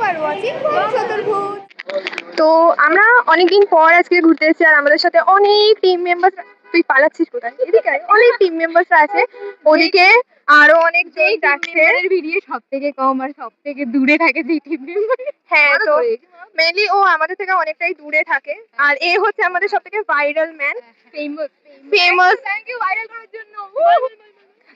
Are watching চতুর্ভুজ। তো আমরা অনেকদিন পর আজকে ঘুরতে এসেছি আর আমাদের সাথে অনেক টিম মেম্বার। তুই পালাচ্ছিস কোথায়? এদিকে অনেক টিম মেম্বারস আছে, ওদিকে আরো অনেক জন যাচ্ছে। ভিডিও সব থেকে কম আর সব থেকে দূরে থাকে যে টিম মেম্বার। হ্যাঁ, তো মেনলি ও আমাদের থেকে অনেকটাই দূরে থাকে আর এ হচ্ছে আমাদের সব থেকে viral man, famous. Thank you viral করার জন্য।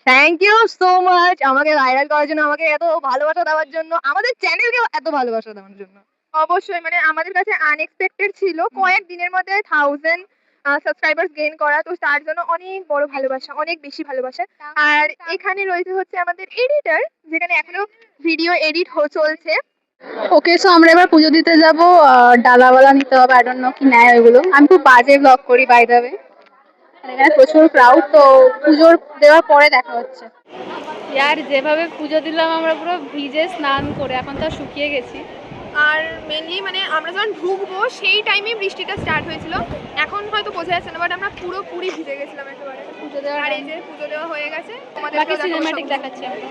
থ্যাংক ইউ সো মাচ আমাকে ভাইরাল করার জন্য, আমাকে এত ভালোবাসা দেওয়ার জন্য, আমাদের চ্যানেলকে এত ভালোবাসা দেওয়ার জন্য। অবশ্যই, মানে আমাদের কাছে আনএক্সপেক্টেড ছিল কয়েক দিনের মধ্যে 1000 সাবস্ক্রাইবার্স গেইন করা, তো তার জন্য অনেক বড় ভালোবাসা, অনেক বেশি ভালোবাসা। আর এখানে রয়েছে হচ্ছে আমাদের এডিটর, যেখানে এখনো ভিডিও এডিট চলছে। ওকে, সো আমরা এবার পুজো দিতে যাব। ডালাওয়ালা নিতে হবে, আই ডোন্ট নো কি নেয় ওইগুলো। আমি খুব বাজে ব্লগ করি বাই দ্য ওয়ে। এখানে প্রচুর ক্রাউড, তো পুজো দেওয়ার পরে দেখা হচ্ছে। ইয়ার যেভাবে পুজো দিলাম আমরা পুরো ভিজে স্নান করে, এখন তো শুকিয়ে গেছি। আর মেনলি মানে আমরা যখন ঢুকবো সেই টাইমে বৃষ্টিটা স্টার্ট হয়েছিল, এখন হয়তো বোঝা যাচ্ছে না, বাট আমরা পুরোপুরি ভিজে গেছিলাম একেবারে। পুজো দেওয়ার আর এই যে পুজো দেওয়া হয়ে গেছে, বাকি সিনেম্যাটিক দেখাচ্ছি আমরা।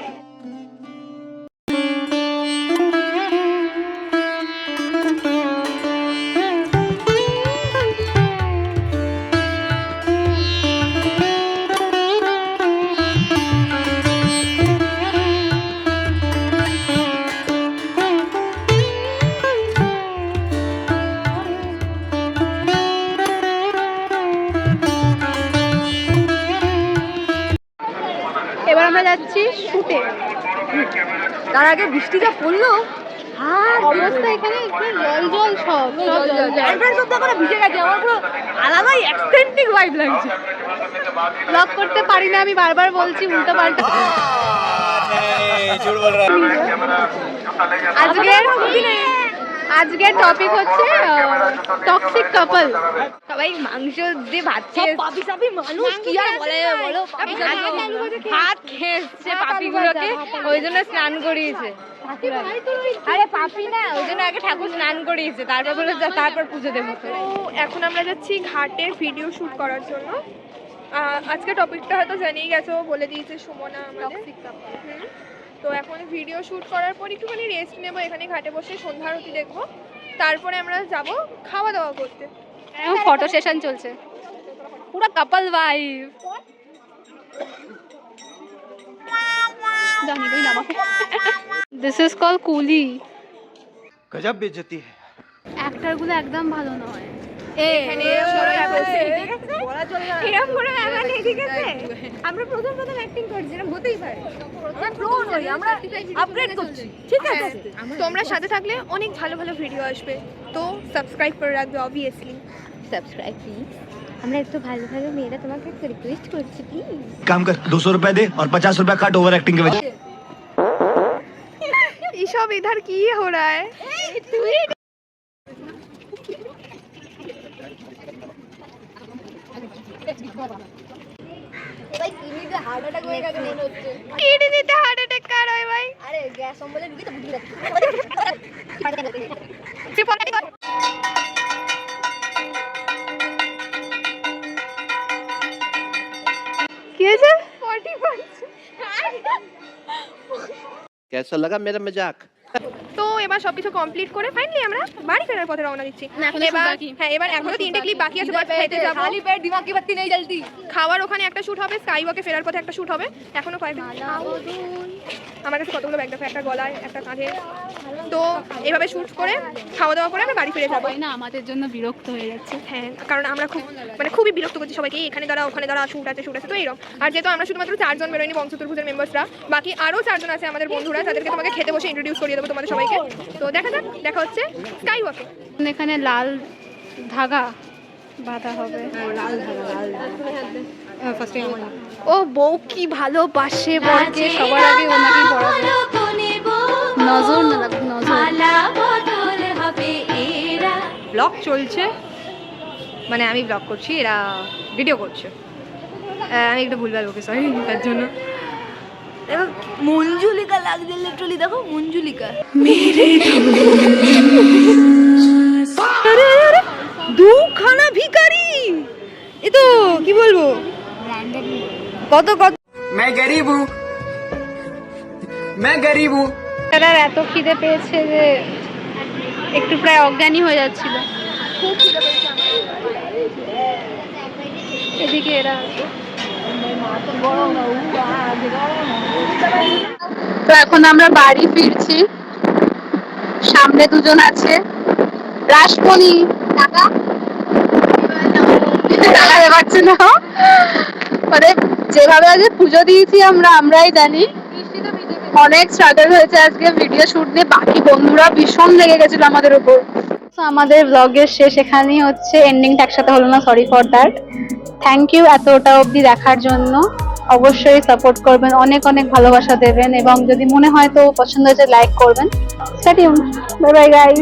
এবার আমরা যাচ্ছি শুটে। তার আগে বৃষ্টিটা পড়লো, অবস্থা এখানে জল জল সব ভিজে গেছে। আমার পুরো আলাদাই এক্সটেন্টিক ভাইব লাগছে। ব্লগ করতে পারি না, আমি বারবার বলছি, উল্টো পাল্টা। আজকের টপিক হচ্ছে টক্সিক কাপল। সবাই মাংস দিয়ে ভাত খেয়ে মানুষ কি আর বলে বলো, ভাত খেয়েছে পাপিগুলোকে, ওই জন্য স্নান করিয়েছে। আরে পাপি না, ওই জন্য আগে ঠাকুর স্নান করিয়েছে, তারপর বলে তারপর পুজো দেবো। তো এখন আমরা যাচ্ছি ঘাটে ভিডিও শুট করার জন্য। আজকে টপিকটা হয়তো জানিয়ে গেছো, বলে দিয়েছে সুমনা আমাদের। তো এখন ভিডিও শুট করার পর একটুখানি রেস্ট নেবো, এখানে ঘাটে বসে সন্ধ্যা আরতি দেখবো, তারপরে আমরা যাব খাওয়া দাওয়া করতে। ফটো সেশন চলছে, পুরো কাপল ভাইব। জানি কই না, দিস ইজ কল কুলি। गजब बेइज्जती है। অ্যাক্টর গুলো একদম ভালো নয়। এখানে আমরা প্রথম অ্যাক্টিং করছি, এরকম হতেই পারে। আমরা আপগ্রেড করছি, ঠিক আছে? তোমরা সাথে থাকলে অনেক ভালো ভালো ভিডিও আসবে, তো সাবস্ক্রাইব করে রাখবে অবভিয়াসলি। Subscribe please. আমরা একটু ভালো ভালো মেয়েরা তোমাকে একটু রিকোয়েস্ট করছি প্লিজ। काम कर 200 रुपए दे और 50 रुपए काट ओवर एक्टिंग के वजह। ये सब इधर की हो रहा है? কিডনি দিতে হার্ট অ্যাটাক কার হয় ভাই? আরে গ্যাস অম্বলে ঢুকে তো বুঝি যাচ্ছে। কি হয়েছে? कैसा लगा मेरा मजाक? তো এবার সবকিছু কমপ্লিট করে ফাইনালি আমরা বাড়ি ফেরার পথে রওনা দিচ্ছি। এবার এখনো 3টে ক্লিপ বাকি আছে, বাট খেতে যাব। খালি পেট দিমাগ কি বাতি নেই জলদি। খাওয়ার ওখানে একটা শুট হবে, স্কাই ওয়াকে ফেরার পথে একটা শুট হবে, এখনো কয়েকদিন। আমার কাছে কতগুলো ব্যাগ দেখো, একটা গলায় একটা কাঁধে। তো এভাবে শুট করে খাওয়া দাওয়া করে আমরা বাড়ি ফিরে যাবো। না আমাদের জন্য বিরক্ত হয়ে যাচ্ছে। হ্যাঁ, কারণ আমরা খুবই বিরক্ত করছি সবাইকে, এখানে দাঁড়া ওখানে দাঁড়া, শুট আছে তো এরকম। আর যেহেতু আমরা শুধুমাত্র 4 জন বেরোয়নি বংশতুর্ভুজের মেম্বার্সরা, বাকি আরও 4 জন আছে আমাদের বন্ধুরা, তাদেরকে তোমাকে খেতে বসে ইন্ট্রোডিউস করিয়ে দেবো তোমাদের সবাইকে। তো দেখা হচ্ছে স্কাই ওয়াকে। এখানে লাল ধাগা বাঁধা হবে। ও বউ কি ভালোবাসে বরকে, সবার আগে ওনাকেই পড়াবে। নজর না লাগবে, নজর। ব্লগ চলছে, মানে আমি ব্লগ করছি, এরা ভিডিও করছে। আমি একটু ভুলভাল বকে, সরি তার জন্য। মঞ্জুলিকা লাগছে লিটারালি, দেখো মঞ্জুলিকা। দুখানা ভিখারি, এ তো কি বলবো, কত কত। मैं गरीब हूँ। তার এত খিদে পেয়েছে যে একটু প্রায় অজ্ঞানী হয়ে যাচ্ছিল। এদিকে এরা আছে। তো এখন আমরা বাড়ি ফিরছি, সামনে দুজন আছে, রাসমণি টাকা টাকা পাচ্ছে না, মানে যেভাবে আজকে পুজো দিয়েছি আমরাই জানি। অনেক স্ট্রাগল হয়েছে আজকে ভিডিও শুট নিয়ে, বাকি বন্ধুরা ভীষণ লেগে গেছিল আমাদের উপর। তো আমাদের ব্লগের শেষ এখানেই হচ্ছে, এন্ডিংটা একসাথে হলো না, sorry for that. Thank you এতটা অবধি দেখার জন্য। অবশ্যই সাপোর্ট করবেন, অনেক অনেক ভালোবাসা দেবেন, এবং যদি মনে হয় তো পছন্দ হয়েছে লাইক করবেন। Stay tuned, bye bye guys.